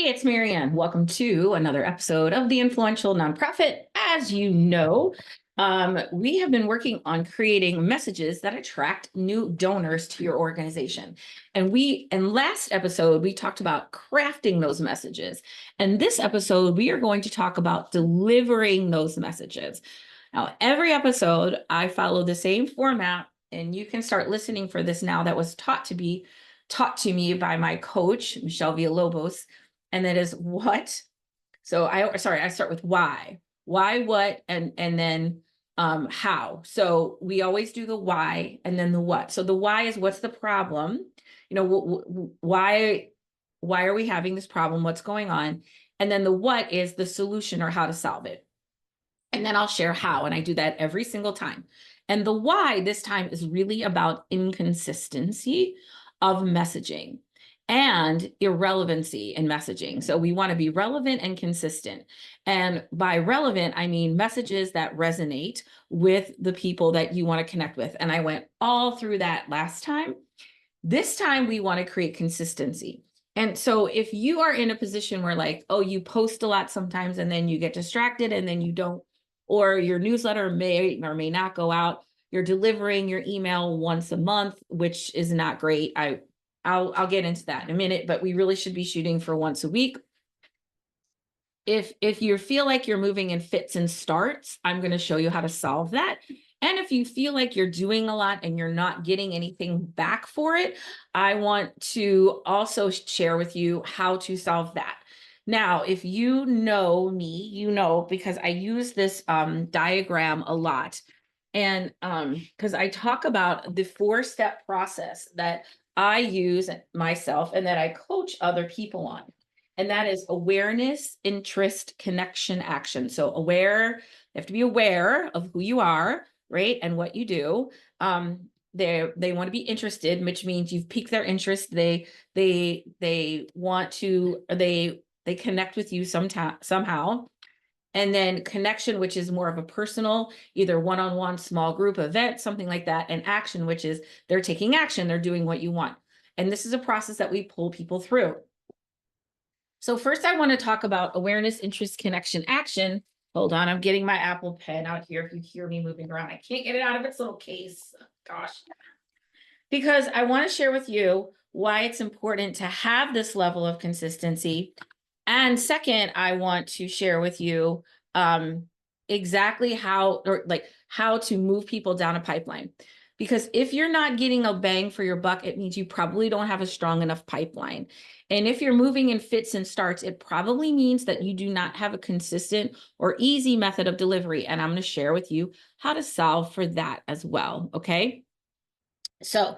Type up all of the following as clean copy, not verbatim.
Hey, it's Maryanne. Welcome to another episode of The Influential Nonprofit. As you know, we have been working on creating messages that attract new donors to your organization. And in last episode, we talked about crafting those messages. And this episode, we are going to talk about delivering those messages. Now, every episode, I follow the same format, and you can start listening for this now. That was taught to me by my coach, Michelle Villalobos. And that is what. So I start with why, what, and then how. So we always do the why and then the what. So the why is what's the problem? Why are we having this problem? What's going on? And then the what is the solution or how to solve it. And then I'll share how, and I do that every single time. And the why this time is really about inconsistency of messaging and irrelevancy in messaging. So we want to be relevant and consistent. And by relevant, I mean messages that resonate with the people that you want to connect with. And I went all through that last time. This time we want to create consistency. And so if you are in a position where you post a lot sometimes and then you get distracted and then you don't, or your newsletter may or may not go out, you're delivering your email once a month, which is not great. I'll get into that in a minute, but we really should be shooting for once a week. If you feel like you're moving in fits and starts, I'm going to show you how to solve that. And if you feel like you're doing a lot and you're not getting anything back for it, I want to also share with you how to solve that. Now, if you know me, you know, because I use this diagram a lot. And because I talk about the 4-step process that I use myself and that I coach other people on. And that is awareness, interest, connection, action. So you have to be aware of who you are, right? And what you do. They want to be interested, which means you've piqued their interest. They want to, they connect with you somehow. And then connection, which is more of a personal, either one-on-one, small group event, something like that. And action, which is they're taking action, they're doing what you want. And this is a process that we pull people through. So first I want to talk about awareness, interest, connection, action. Hold on, I'm getting my Apple Pen out here. If you hear me moving around, I can't get it out of its little case. Gosh. Because I want to share with you why it's important to have this level of consistency. And second, I want to share with you exactly how to move people down a pipeline. Because if you're not getting a bang for your buck, it means you probably don't have a strong enough pipeline. And if you're moving in fits and starts, it probably means that you do not have a consistent or easy method of delivery. And I'm going to share with you how to solve for that as well. Okay. So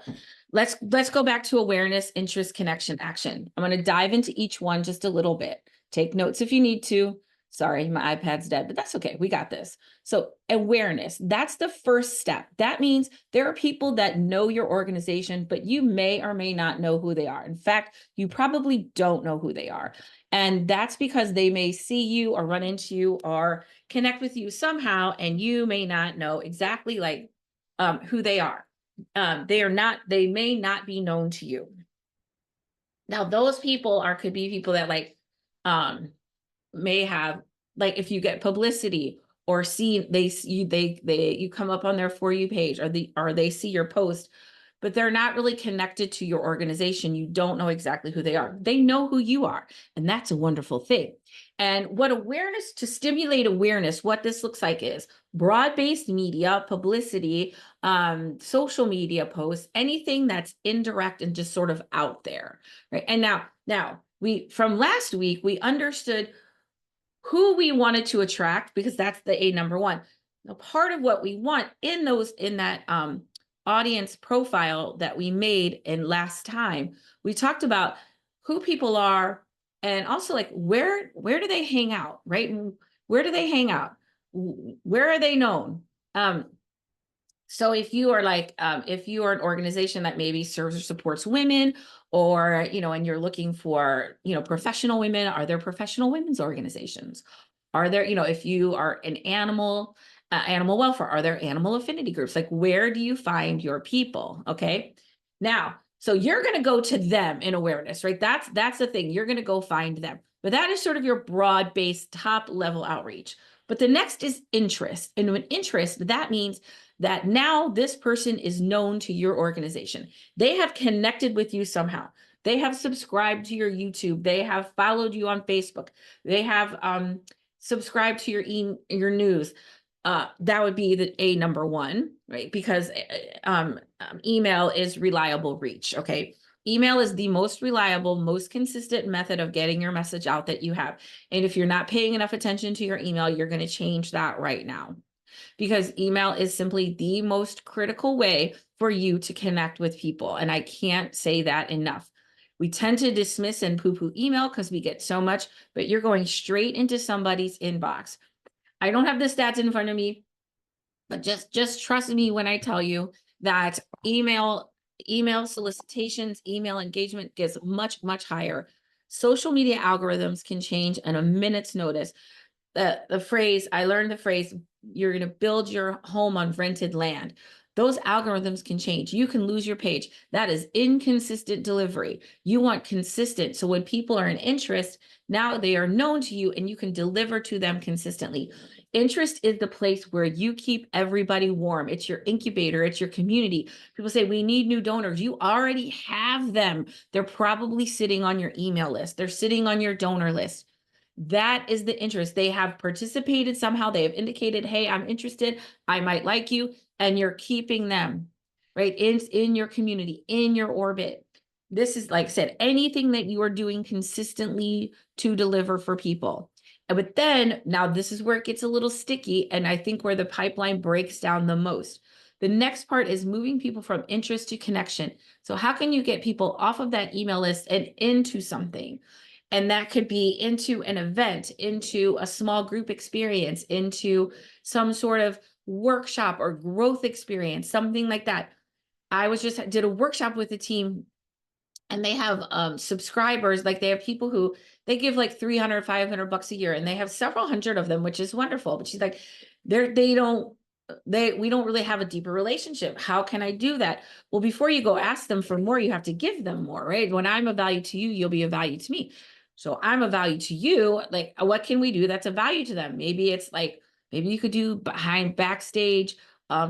let's go back to awareness, interest, connection, action. I'm going to dive into each one just a little bit. Take notes if you need to. Sorry, my iPad's dead, but that's okay. We got this. So awareness, that's the first step. That means there are people that know your organization, but you may or may not know who they are. In fact, you probably don't know who they are. And that's because they may see you or run into you or connect with you somehow, and you may not know exactly who they are. They may not be known to you. Now, those people could be people that may have, if you get publicity or you come up on their For You page or they see your post, but they're not really connected to your organization. You don't know exactly who they are. They know who you are, and that's a wonderful thing. And to stimulate awareness, what this looks like is broad-based media, publicity, social media posts, anything that's indirect and just sort of out there, right? And now from last week, we understood who we wanted to attract, because that's the number one. Now, part of what we want in that audience profile that we made in last time, we talked about who people are and also where do they hang out, right? Where do they hang out? Where are they known? So if you are if you are an organization that maybe serves or supports women, or, and you're looking for, professional women, are there professional women's organizations? Are there, if you are an animal welfare, are there animal affinity groups? Where do you find your people? Okay. Now, so you're going to go to them in awareness, right? That's the thing. You're going to go find them. But that is sort of your broad-based top level outreach. But the next is interest. And with interest, that means that now this person is known to your organization. They have connected with you somehow. They have subscribed to your YouTube. They have followed you on Facebook. They have subscribed to your news. That would be the number one, right? Because email is reliable reach. Okay. Email is the most reliable, most consistent method of getting your message out that you have. And if you're not paying enough attention to your email, you're going to change that right now, because email is simply the most critical way for you to connect with people. And I can't say that enough. We tend to dismiss and poo-poo email because we get so much, but you're going straight into somebody's inbox. I don't have the stats in front of me, but just trust me when I tell you that email solicitations, email engagement gets much, much higher. Social media algorithms can change in a minute's notice. The phrase, I learned the phrase, you're going to build your home on rented land. Those algorithms can change. You can lose your page. That is inconsistent delivery. You want consistent. So when people are in interest, now they are known to you and you can deliver to them consistently. Interest is the place where you keep everybody warm. It's your incubator. It's your community. People say, we need new donors. You already have them. They're probably sitting on your email list. They're sitting on your donor list. That is the interest. They have participated somehow. They have indicated, hey, I'm interested. I might like you. And you're keeping them, right? In your community, in your orbit. This is, like I said, anything that you are doing consistently to deliver for people. But then now this is where it gets a little sticky. And I think where the pipeline breaks down the most. The next part is moving people from interest to connection. So how can you get people off of that email list and into something? And that could be into an event, into a small group experience, into some sort of workshop or growth experience, something like that. I did a workshop with a team, and they have subscribers. Like, they have people who they give like 300, 500 bucks a year, and they have several hundred of them, which is wonderful. But she's like, we don't really have a deeper relationship. How can I do that? Well, before you go ask them for more, you have to give them more, right? When I'm of value to you, you'll be of value to me. So I'm a value to you. Like, what can we do that's a value to them? Maybe it's like, maybe you could do backstage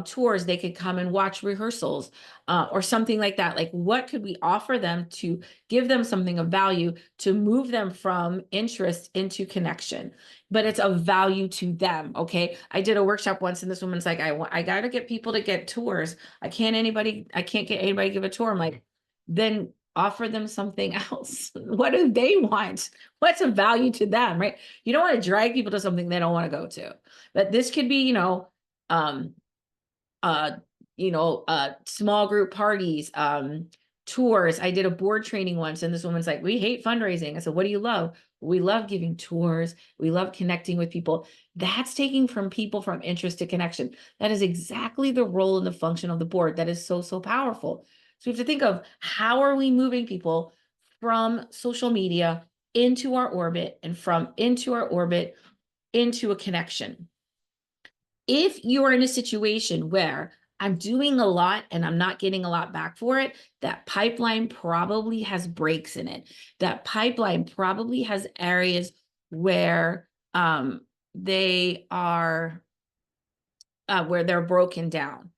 tours. They could come and watch rehearsals or something like that. Like, what could we offer them to give them something of value to move them from interest into connection? But it's of value to them. Okay. I did a workshop once, and this woman's like, I got to get people to get tours. I can't get anybody to give a tour. I'm like, then offer them something else. What do they want? What's of value to them, right? You don't want to drag people to something they don't want to go to. But this could be, small group parties, tours. I did a board training once, and this woman's like, we hate fundraising. I said, what do you love? We love giving tours. We love connecting with people. That's taking from people from interest to connection. That is exactly the role and the function of the board. That is so, so powerful. So we have to think of, how are we moving people from social media into our orbit, and from into our orbit into a connection? If you're in a situation where I'm doing a lot and I'm not getting a lot back for it, that pipeline probably has breaks in it. That pipeline probably has areas where they are where they're broken down.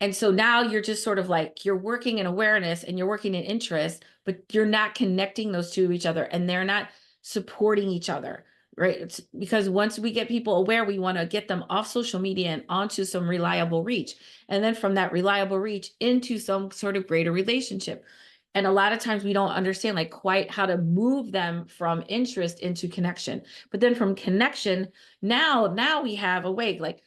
And so now you're just sort of like, you're working in awareness and you're working in interest, but you're not connecting those two to each other, and they're not supporting each other, right? It's because once we get people aware, we want to get them off social media and onto some reliable reach. And then from that reliable reach into some sort of greater relationship. And a lot of times we don't understand like quite how to move them from interest into connection. But then from connection, now we have a way, like,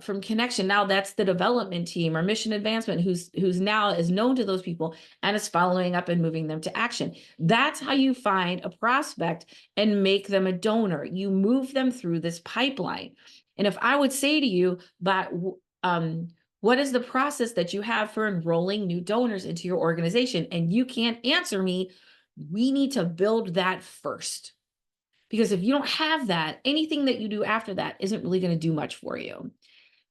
from connection, now that's the development team or mission advancement who's now is known to those people and is following up and moving them to action. That's how you find a prospect and make them a donor. You move them through this pipeline. And if I would say to you, but what is the process that you have for enrolling new donors into your organization? And you can't answer me, we need to build that first. Because if you don't have that, anything that you do after that isn't really going to do much for you.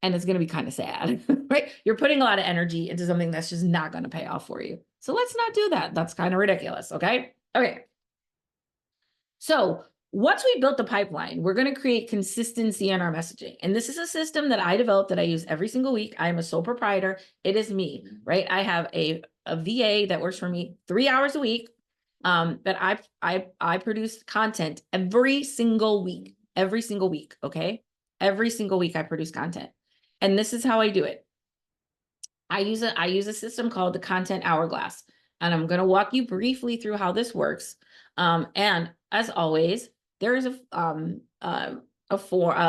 And it's going to be kind of sad, right? You're putting a lot of energy into something that's just not going to pay off for you. So let's not do that. That's kind of ridiculous. Okay. Okay. So once we built the pipeline, we're going to create consistency in our messaging. And this is a system that I developed that I use every single week. I am a sole proprietor. It is me, right? I have a VA that works for me 3 hours a week. But I produce content every single week. Okay. Every single week I produce content. And this is how I do it. I use a system called the content hourglass, and I'm going to walk you briefly through how this works. And as always, there is a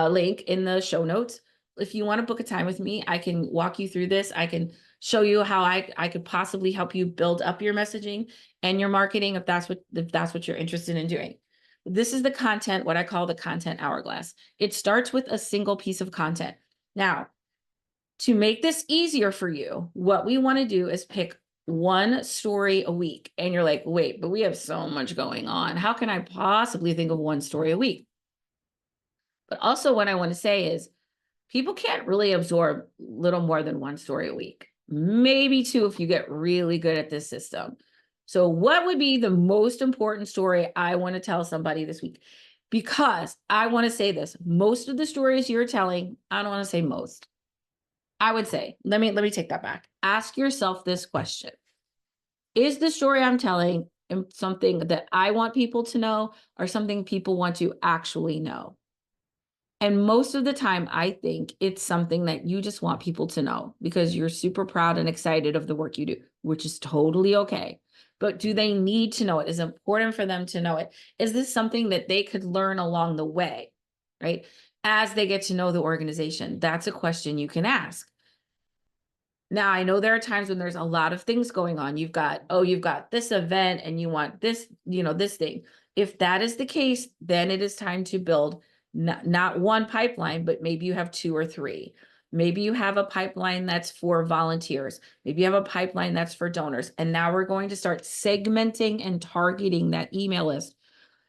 link in the show notes. If you want to book a time with me, I can walk you through this. I can show you how I could possibly help you build up your messaging and your marketing if that's what you're interested in doing. This is the content, what I call the content hourglass. It starts with a single piece of content. Now, to make this easier for you, what we want to do is pick one story a week. And you're like, wait, but we have so much going on. How can I possibly think of one story a week? But also what I want to say is people can't really absorb little more than one story a week, maybe two if you get really good at this system. So what would be the most important story I want to tell somebody this week? Because I want to say this, most of the stories you're telling, I don't want to say most. I would say, let me take that back. Ask yourself this question. Is the story I'm telling something that I want people to know or something people want to actually know? And most of the time, I think it's something that you just want people to know because you're super proud and excited of the work you do, which is totally okay. But do they need to know it? Is it important for them to know it? Is this something that they could learn along the way, right? As they get to know the organization? That's a question you can ask. Now, I know there are times when there's a lot of things going on. You've got this event and you want this, this thing. If that is the case, then it is time to build not one pipeline, but maybe you have 2 or 3. Maybe you have a pipeline that's for volunteers. Maybe you have a pipeline that's for donors. And now we're going to start segmenting and targeting that email list.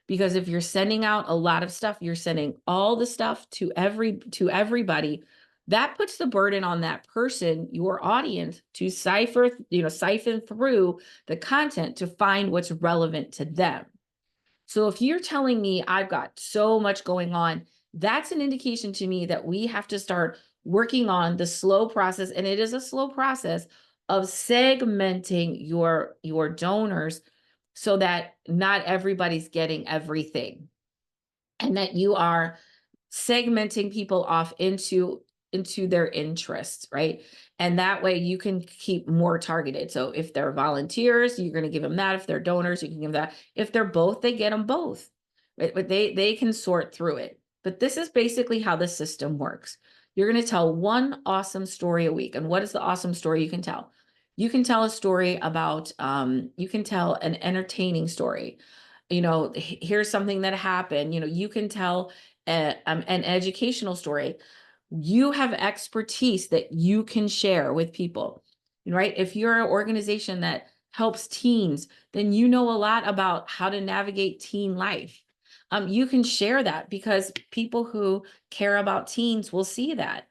Because if you're sending out a lot of stuff, you're sending all the stuff to everybody. That puts the burden on that person, your audience, to siphon through the content to find what's relevant to them. So if you're telling me I've got so much going on, that's an indication to me that we have to start working on the slow process, and it is a slow process of segmenting your donors so that not everybody's getting everything, and that you are segmenting people off into their interests, right? And that way you can keep more targeted. So if they're volunteers, you're going to give them that. If they're donors, you can give them that. If they're both, they get them both, right? But they can sort through it. But this is basically how the system works. You're going to tell one awesome story a week. And what is the awesome story you can tell? You can tell a story about, you can tell an entertaining story. Here's something that happened. You can tell an educational story. You have expertise that you can share with people, right? If you're an organization that helps teens, then you know a lot about how to navigate teen life. You can share that because people who care about teens will see that.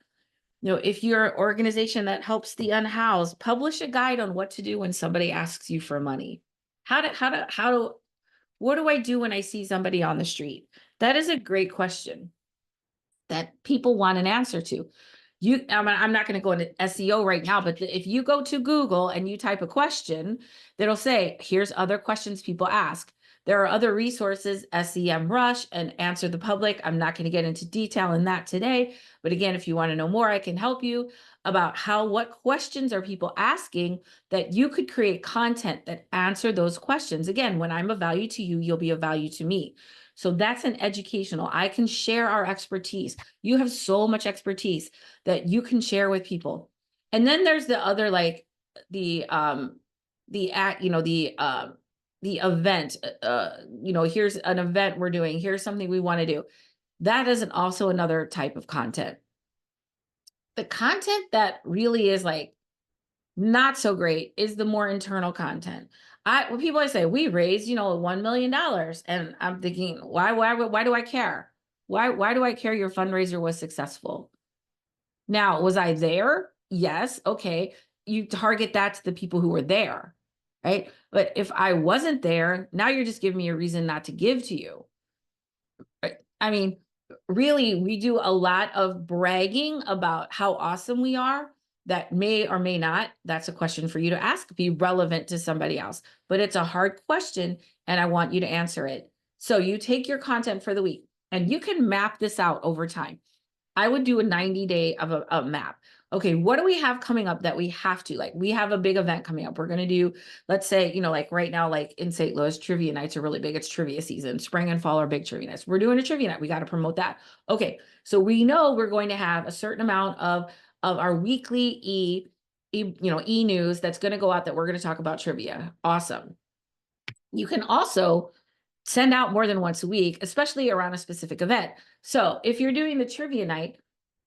If you're an organization that helps the unhoused, publish a guide on what to do when somebody asks you for money. What do I do when I see somebody on the street? That is a great question that people want an answer to. I'm not going to go into SEO right now, but if you go to Google and you type a question, that'll say, here's other questions people ask. There are other resources, SEMrush and Answer the Public. I'm not going to get into detail in that today. But again, if you want to know more, I can help you about what questions are people asking that you could create content that answer those questions. Again, when I'm of value to you, you'll be of value to me. So that's an educational. I can share our expertise. You have so much expertise that you can share with people. And then there's the other, like the event, here's an event we're doing, here's something we want to do. That is also another type of content. The content that really is like not so great is the more internal content. When people always say we raised, $1 million, and I'm thinking, why do I care? Why do I care your fundraiser was successful? Now, was I there? Yes. Okay. You target that to the people who were there, right? But if I wasn't there, now you're just giving me a reason not to give to you. I mean, really, we do a lot of bragging about how awesome we are. That may or may not, that's a question for you to ask, be relevant to somebody else. But it's a hard question, and I want you to answer it. So you take your content for the week, and you can map this out over time. I would do a 90-day of a map. Okay, what do we have coming up that we have to, like, we have a big event coming up. We're going to do, let's say, like right now, like in St. Louis, trivia nights are really big. It's trivia season. Spring and fall are big trivia nights. We're doing a trivia night. We got to promote that. Okay, so we know we're going to have a certain amount of our weekly e-news that's going to go out that we're going to talk about trivia. Awesome. You can also send out more than once a week, especially around a specific event. So if you're doing the trivia night,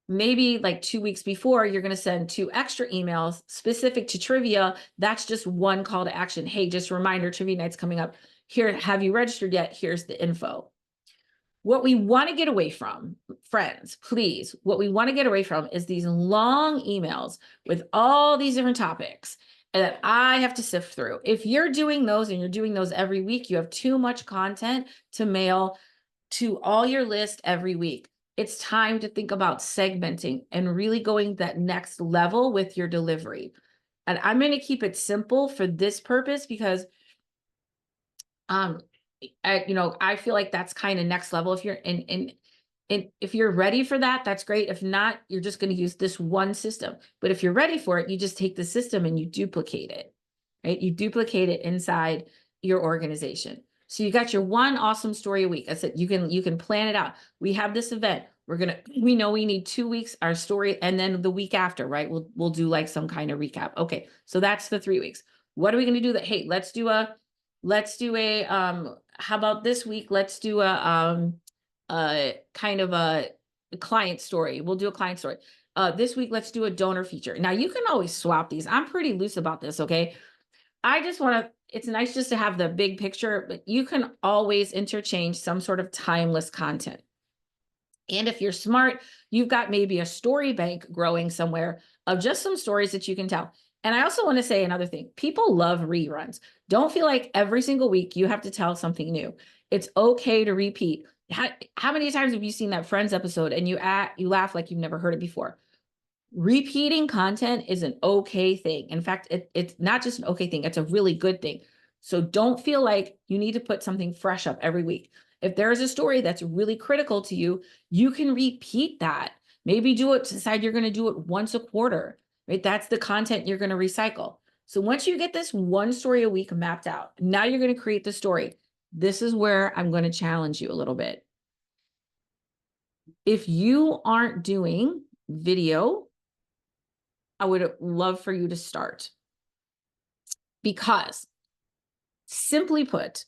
maybe like 2 weeks before, you're going to send 2 extra emails specific to trivia. That's just one call to action. Hey, just a reminder, trivia night's coming up. Here, have you registered yet? Here's the info. What we want to get away from, friends, please, what we want to get away from is these long emails with all these different topics that I have to sift through. If you're doing those and you're doing those every week, you have too much content to mail to all your list every week. It's time to think about segmenting and really going that next level with your delivery. And I'm going to keep it simple for this purpose because I feel like that's kind of next level. If you're if you're ready for that, that's great. If not, you're just going to use this one system. But if you're ready for it, you just take the system and you duplicate it, right? You duplicate it inside your organization. So you got your one awesome story a week. I said you can plan it out. We have this event. We know we need 2 weeks, our story, and then the week after, right? We'll do like some kind of recap. Okay, so that's the 3 weeks. What are we going to do that? Hey, let's do a how about this week? Let's do a kind of a client story. We'll do a client story. This week, let's do a donor feature. Now you can always swap these. I'm pretty loose about this. Okay. I just want to, it's nice just to have the big picture, but you can always interchange some sort of timeless content. And if you're smart, you've got maybe a story bank growing somewhere of just some stories that you can tell. And I also want to say another thing. People love reruns. Don't feel like every single week you have to tell something new. It's okay to repeat. How many times have you seen that Friends episode and you laugh like you've never heard it before? Repeating content is an okay thing. In fact, it's not just an okay thing. It's a really good thing. So don't feel like you need to put something fresh up every week. If there is a story that's really critical to you, you can repeat that. Maybe decide you're going to do it once a quarter, right? That's the content you're going to recycle. So once you get this one story a week mapped out, now you're going to create the story. This is where I'm going to challenge you a little bit. If you aren't doing video, I would love for you to start. Because simply put,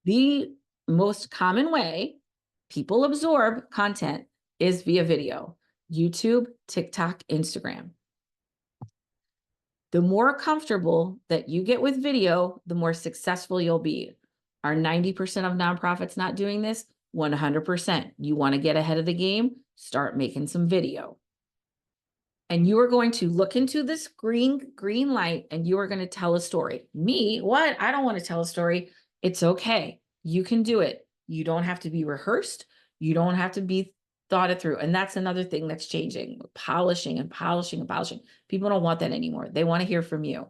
the most common way people absorb content is via video. YouTube, TikTok, Instagram. The more comfortable that you get with video, the more successful you'll be. Are 90% of nonprofits not doing this? 100%. You want to get ahead of the game? Start making some video. And you are going to look into this green light and you are going to tell a story. Me, what? I don't want to tell a story. It's okay. You can do it. You don't have to be rehearsed. You don't have to be thought it through. And that's another thing that's changing. Polishing and polishing and polishing. People don't want that anymore. They want to hear from you.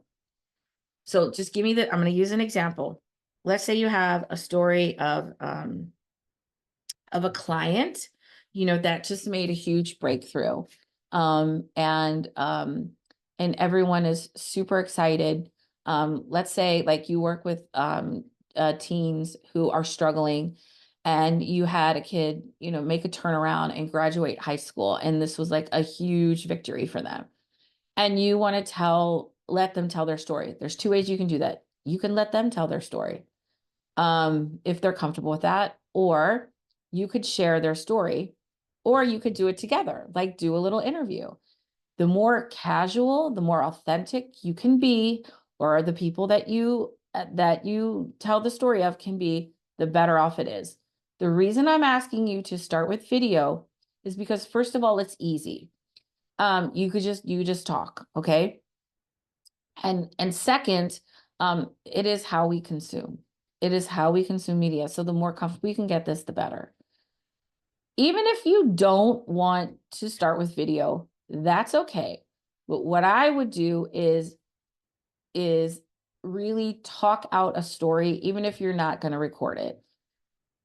So just give me I'm going to use an example. Let's say you have a story of a client, that just made a huge breakthrough. And everyone is super excited. Let's say like you work with teens who are struggling and you had a kid, make a turnaround and graduate high school. And this was like a huge victory for them. And you want to let them tell their story. There's 2 ways you can do that. You can let them tell their story if they're comfortable with that, or you could share their story, or you could do it together, like do a little interview. The more casual, the more authentic you can be, or the people that you tell the story of can be, the better off it is. The reason I'm asking you to start with video is because, first of all, it's easy. You just talk, okay? And second, it is how we consume. It is how we consume media. So the more comfortable we can get this, the better. Even if you don't want to start with video, that's okay. But what I would do is really talk out a story, even if you're not going to record it.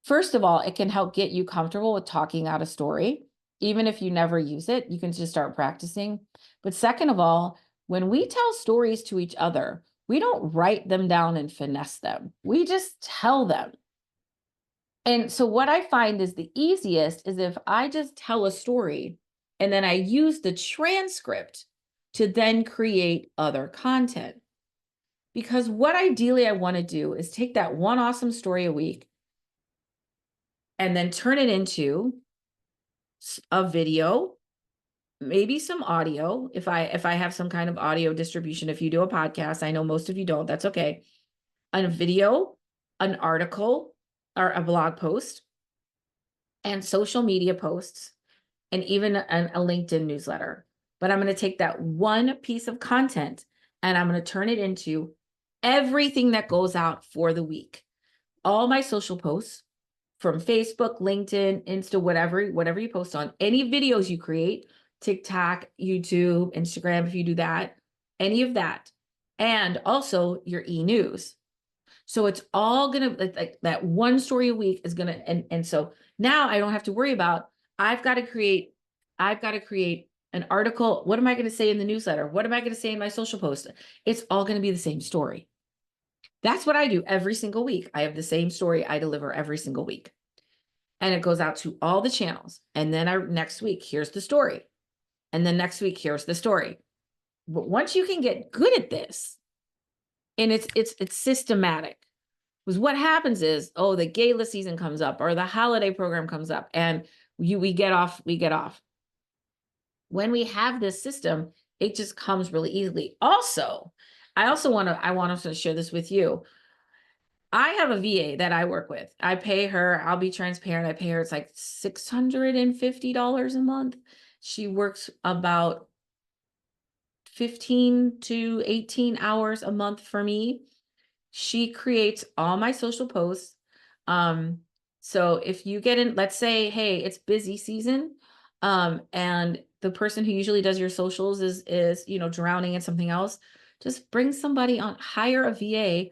First of all, it can help get you comfortable with talking out a story. Even if you never use it, you can just start practicing. But second of all, when we tell stories to each other, we don't write them down and finesse them. We just tell them. And so what I find is the easiest is if I just tell a story and then I use the transcript to then create other content. Because what ideally I want to do is take that one awesome story a week and then turn it into a video, maybe some audio. If I have some kind of audio distribution, if you do a podcast, I know most of you don't, that's okay. A video, an article, or a blog post, and social media posts, and even a LinkedIn newsletter. But I'm going to take that one piece of content and I'm going to turn it into everything that goes out for the week. All my social posts from Facebook, LinkedIn, Insta, whatever you post on, any videos you create, TikTok, YouTube, Instagram, if you do that, any of that, and also your e-news. So it's all gonna, like that one story a week is gonna, and so now I don't have to worry about, I've got to create an article. What am I going to say in the newsletter? What am I going to say in my social post? It's all going to be the same story. That's what I do every single week. I have the same story I deliver every single week. And it goes out to all the channels. And then next week, here's the story. And then next week, here's the story. But once you can get good at this, and it's systematic, because what happens is, oh, the gala season comes up or the holiday program comes up and we get off. When we have this system, it just comes really easily. Also, I want to share this with you. I have a VA that I work with. I pay her, I'll be transparent. I pay her, it's like $650 a month. She works about 15 to 18 hours a month for me. She creates all my social posts. So if you get in, let's say, hey, it's busy season, and the person who usually does your socials is drowning in something else, just bring somebody on, hire a VA,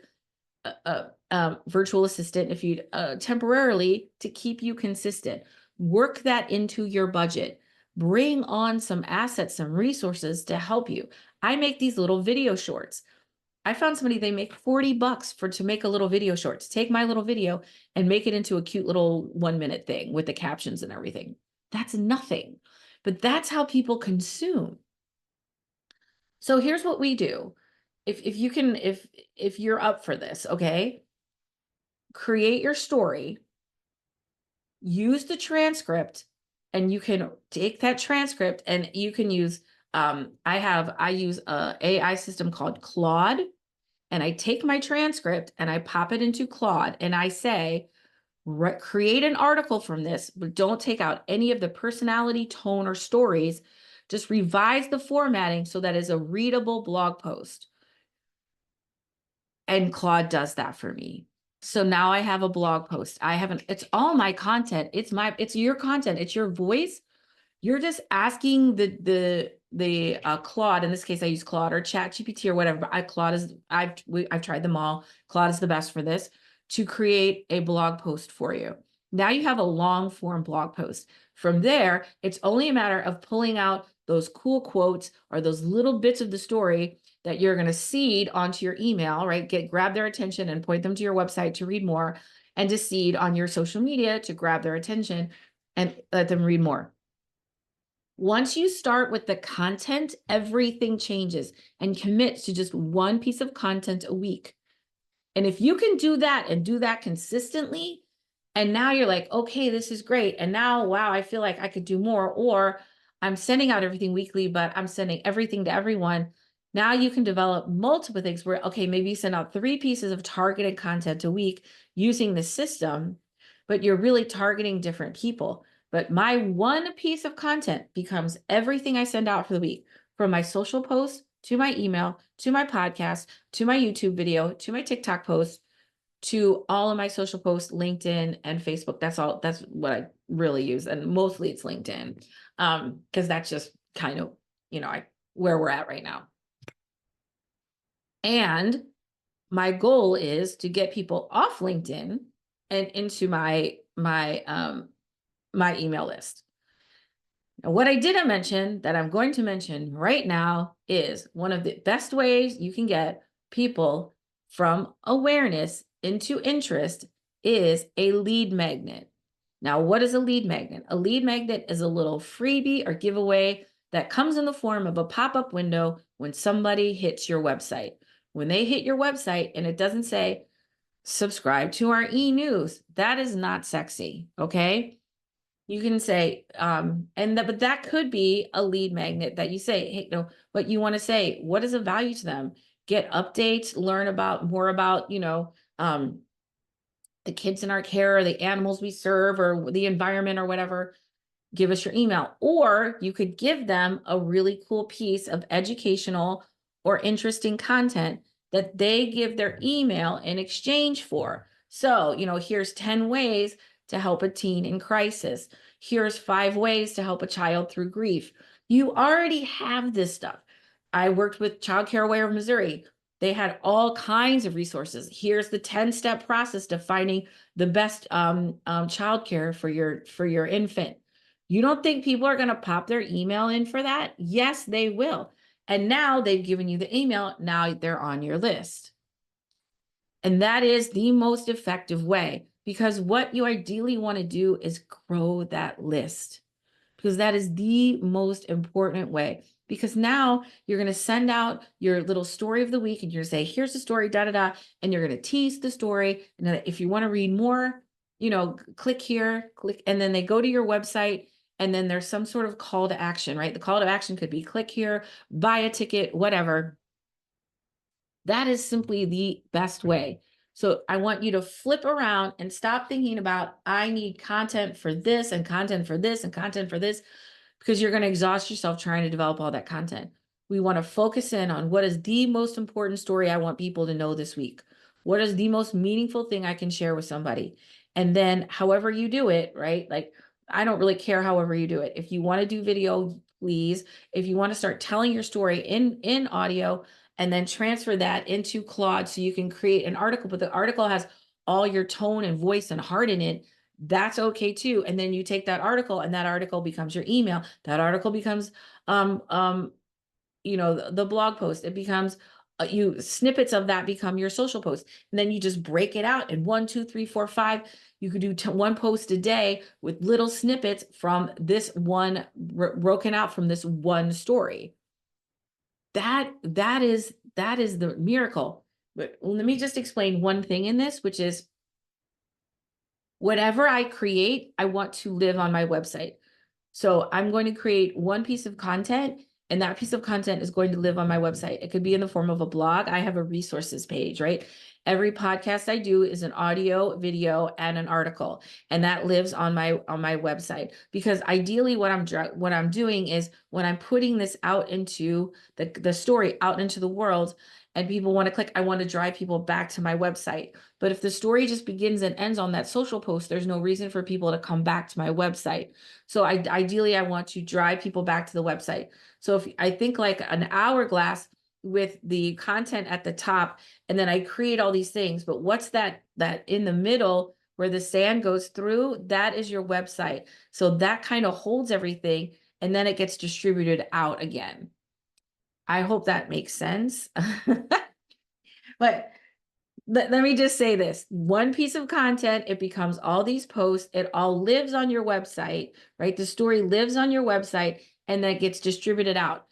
virtual assistant, if you temporarily, to keep you consistent. Work that into your budget. Bring on some assets, some resources to help you. I make these little video shorts. I found somebody, they make $40 to make a little video short, to take my little video and make it into a cute little 1-minute thing with the captions and everything. That's nothing, but that's how people consume. So here's what we do. If you can, if you're up for this, okay, create your story, use the transcript, and you can take that transcript and you can use, I use a AI system called Claude. And I take my transcript and I pop it into Claude and I say, create an article from this, but don't take out any of the personality, tone, or stories. Just revise the formatting so that it's a readable blog post. And Claude does that for me. So now I have a blog post. It's all my content. It's your content. It's your voice. You're just asking the Claude, in this case, I use Claude or ChatGPT or whatever, but I've tried them all. Claude is the best for this, to create a blog post for you. Now you have a long form blog post. From there, it's only a matter of pulling out those cool quotes or those little bits of the story that you're going to seed onto your email, right? Grab their attention and point them to your website to read more, and to seed on your social media to grab their attention and let them read more. Once you start with the content, everything changes, and commit to just one piece of content a week. And if you can do that and do that consistently, and now you're like, okay, this is great. And now, wow, I feel like I could do more, or I'm sending out everything weekly, but I'm sending everything to everyone. Now you can develop multiple things where, okay, maybe you send out 3 pieces of targeted content a week using the system, but you're really targeting different people. But my one piece of content becomes everything I send out for the week, from my social posts to my email, to my podcast, to my YouTube video, to my TikTok post. to all of my social posts, LinkedIn and Facebook. That's all. That's what I really use. And mostly it's LinkedIn. Because that's just kind of, where we're at right now. And my goal is to get people off LinkedIn and into my email list. Now, what I didn't mention that I'm going to mention right now is one of the best ways you can get people from awareness into interest is a lead magnet. Now, what is a lead magnet? A lead magnet is a little freebie or giveaway that comes in the form of a pop-up window when somebody hits your website. When they hit your website and it doesn't say, subscribe to our e-news, that is not sexy, okay? You can say, but that could be a lead magnet that you say, hey, what you want to say, what is of value to them? Get updates, learn more about, the kids in our care, or the animals we serve, or the environment, or whatever. Give us your email. Or you could give them a really cool piece of educational or interesting content that they give their email in exchange for. So, here's 10 ways to help a teen in crisis. Here's 5 ways to help a child through grief. You already have this stuff. I worked with Child Care Aware of Missouri. They had all kinds of resources. Here's the 10-step process to finding the best childcare for your infant. You don't think people are going to pop their email in for that? Yes, they will. And now they've given you the email. Now they're on your list. And that is the most effective way, because what you ideally want to do is grow that list, because that is the most important way. Because now you're going to send out your little story of the week and you're going to say, here's the story, da, da, da. And you're going to tease the story. And if you want to read more, click here, click. And then they go to your website. And then there's some sort of call to action, right? The call to action could be click here, buy a ticket, whatever. That is simply the best way. So I want you to flip around and stop thinking about, I need content for this and content for this and content for this, because you're going to exhaust yourself trying to develop all that content. We want to focus in on what is the most important story I want people to know this week. What is the most meaningful thing I can share with somebody? And then however you do it, right? Like, I don't really care however you do it. If you want to do video, please. If you want to start telling your story in audio, and then transfer that into Claude so you can create an article, but the article has all your tone and voice and heart in it, that's okay too. And then you take that article and that article becomes your email. That article becomes, the blog post. It becomes, snippets of that become your social post. And then you just break it out in 1, 2, 3, 4, 5. You could do one post a day with little snippets from this one, broken out from this one story. That is the miracle. But let me just explain one thing in this, which is whatever I create, I want to live on my website. So I'm going to create one piece of content, and that piece of content is going to live on my website. It could be in the form of a blog. I have a resources page, right? Every podcast I do is an audio, video, and an article, and that lives on my website. Because ideally, what I'm doing is, when I'm putting this out into the story out into the world, and people want to click, I want to drive people back to my website. But if the story just begins and ends on that social post, there's no reason for people to come back to my website. So ideally, I want to drive people back to the website. So if I think like an hourglass with the content at the top, and then I create all these things, but what's that in the middle where the sand goes through? That is your website. So that kind of holds everything, and then it gets distributed out again. I hope that makes sense. But let me just say this. One piece of content, it becomes all these posts. It all lives on your website, right? The story lives on your website, and then gets distributed out.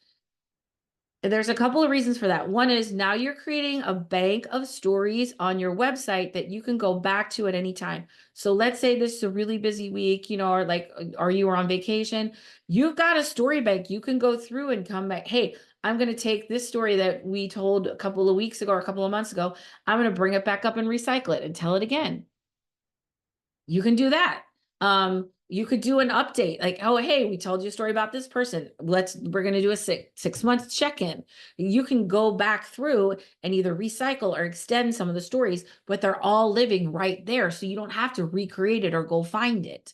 There's a couple of reasons for that. One is, now you're creating a bank of stories on your website that you can go back to at any time. So let's say this is a really busy week, or you were on vacation. You've got a story bank. You can go through and come back. Hey, I'm going to take this story that we told a couple of weeks ago or a couple of months ago. I'm going to bring it back up and recycle it and tell it again. You can do that. You could do an update like, oh, hey, we told you a story about this person. We're going to do a 6 month check-in. You can go back through and either recycle or extend some of the stories, but they're all living right there. So you don't have to recreate it or go find it.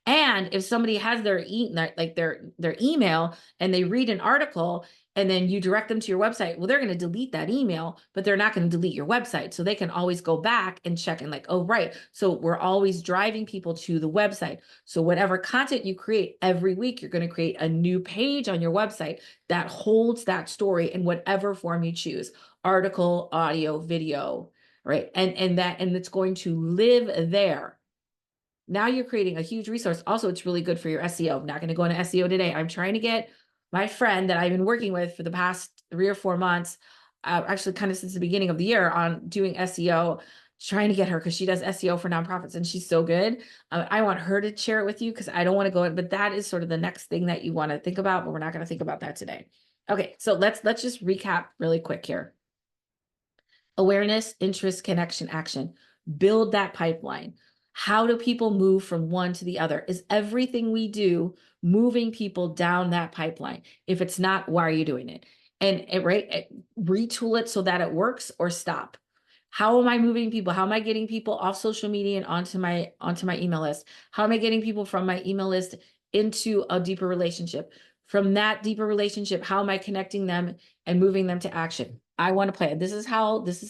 And if somebody has their email and they read an article and then you direct them to your website, well, they're going to delete that email, but they're not going to delete your website. So they can always go back and check and like, oh, right. So we're always driving people to the website. So whatever content you create every week, you're going to create a new page on your website that holds that story in whatever form you choose: article, audio, video, right? And it's going to live there. Now you're creating a huge resource. Also, it's really good for your SEO. I'm not going to go into SEO today. I'm trying to get my friend that I've been working with for the past 3 or 4 months, actually kind of since the beginning of the year, on doing SEO, trying to get her, because she does SEO for nonprofits and she's so good. I want her to share it with you because I don't want to go in, but that is sort of the next thing that you want to think about, but we're not going to think about that today. Okay, so let's just recap really quick here. Awareness, interest, connection, action. Build that pipeline. How do people move from one to the other? Is everything we do moving people down that pipeline? If it's not, why are you doing it? And retool it so that it works, or stop. How am I moving people? How am I getting people off social media and onto my email list? How am I getting people from my email list into a deeper relationship? From that deeper relationship, how am I connecting them and moving them to action? I want to play it. This is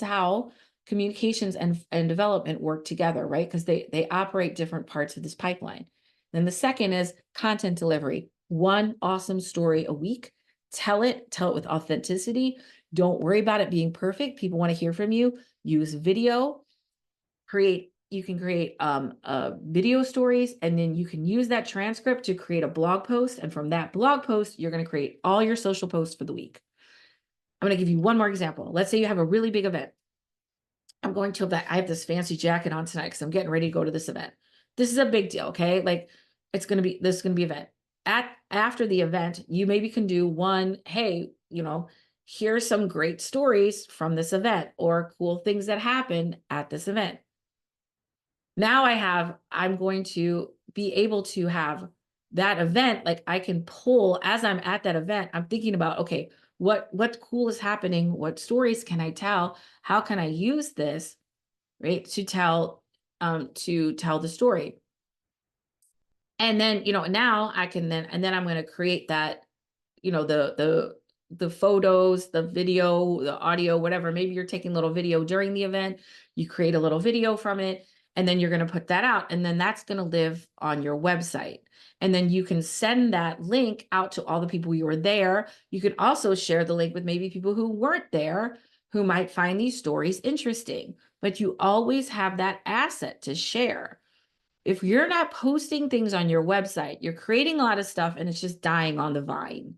how communications and development work together, right? Because they operate different parts of this pipeline. Then the second is content delivery. One awesome story a week. Tell it with authenticity. Don't worry about it being perfect. People want to hear from you. Use video. You can create video stories, and then you can use that transcript to create a blog post. And from that blog post, you're going to create all your social posts for the week. I'm going to give you one more example. Let's say you have a really big event. I'm going to I have this fancy jacket on tonight because I'm getting ready to go to this event. This is a big deal, okay? Like, this is going to be event. After the event, you maybe can do one, hey, here's some great stories from this event or cool things that happened at this event. Now I'm going to be able to have that event. Like, I can pull as I'm at that event, I'm thinking about, okay, what cool is happening? What stories can I tell? How can I use this, right, to tell the story? And then, now I can and then I'm going to create that, the photos, the video, the audio, whatever. Maybe you're taking a little video during the event, you create a little video from it, and then you're going to put that out, and then that's going to live on your website. And then you can send that link out to all the people who were there. You can also share the link with maybe people who weren't there, who might find these stories interesting, but you always have that asset to share. If you're not posting things on your website, you're creating a lot of stuff and it's just dying on the vine.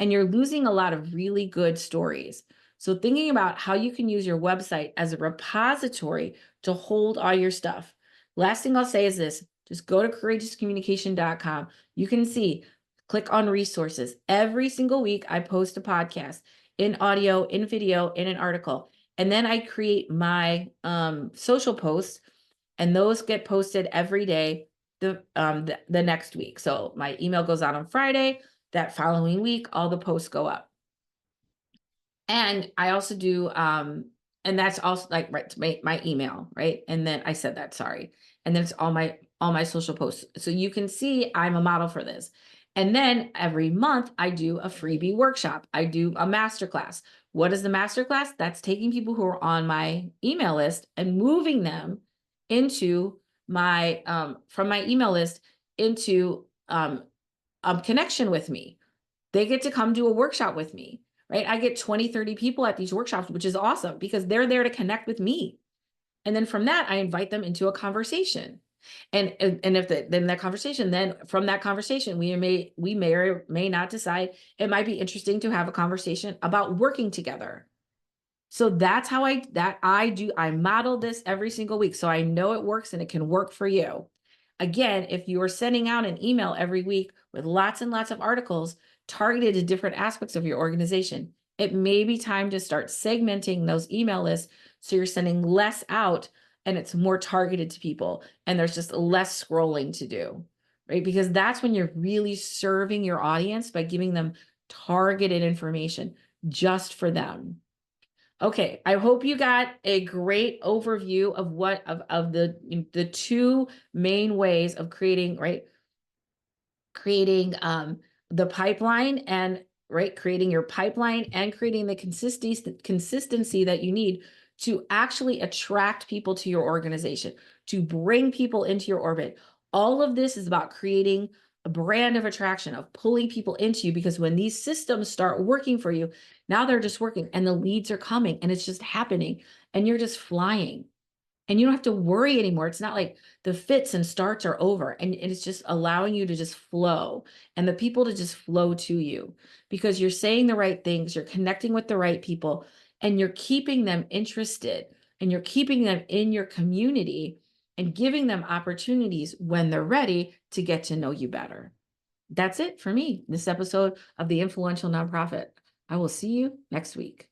And you're losing a lot of really good stories. So thinking about how you can use your website as a repository to hold all your stuff. Last thing I'll say is this: just go to courageouscommunication.com. You can see, click on resources. Every single week, I post a podcast in audio, in video, in an article. And then I create my social posts, and those get posted every day the next week. So my email goes out on Friday. That following week, all the posts go up. And I also do, and that's also like my email, right? And then I said that, sorry. And then it's all my social posts. So you can see I'm a model for this. And then every month I do a freebie workshop. I do a masterclass. What is the masterclass? That's taking people who are on my email list and moving them into my, from my email list into connection with me. They get to come do a workshop with me, right? I get 20, 30 people at these workshops, which is awesome because they're there to connect with me. And then from that, I invite them into a conversation. And if then from that conversation, we may or may not decide it might be interesting to have a conversation about working together. So that's how I model this every single week. So I know it works and it can work for you. Again, if you are sending out an email every week with lots and lots of articles targeted to different aspects of your organization, it may be time to start segmenting those email lists so you're sending less out and it's more targeted to people and there's just less scrolling to do, right? Because that's when you're really serving your audience by giving them targeted information just for them. Okay, I hope you got a great overview of what of the two main ways of creating, right? Creating the pipeline and right, creating your pipeline and creating the consistency that you need to actually attract people to your organization, to bring people into your orbit. All of this is about creating a brand of attraction, of pulling people into you, because when these systems start working for you, now they're just working and the leads are coming and it's just happening and you're just flying. And you don't have to worry anymore. It's not like the fits and starts are over, and it's just allowing you to just flow and the people to just flow to you because you're saying the right things, you're connecting with the right people, and you're keeping them interested and you're keeping them in your community and giving them opportunities when they're ready to get to know you better. That's it for me, this episode of The Influential Nonprofit. I will see you next week.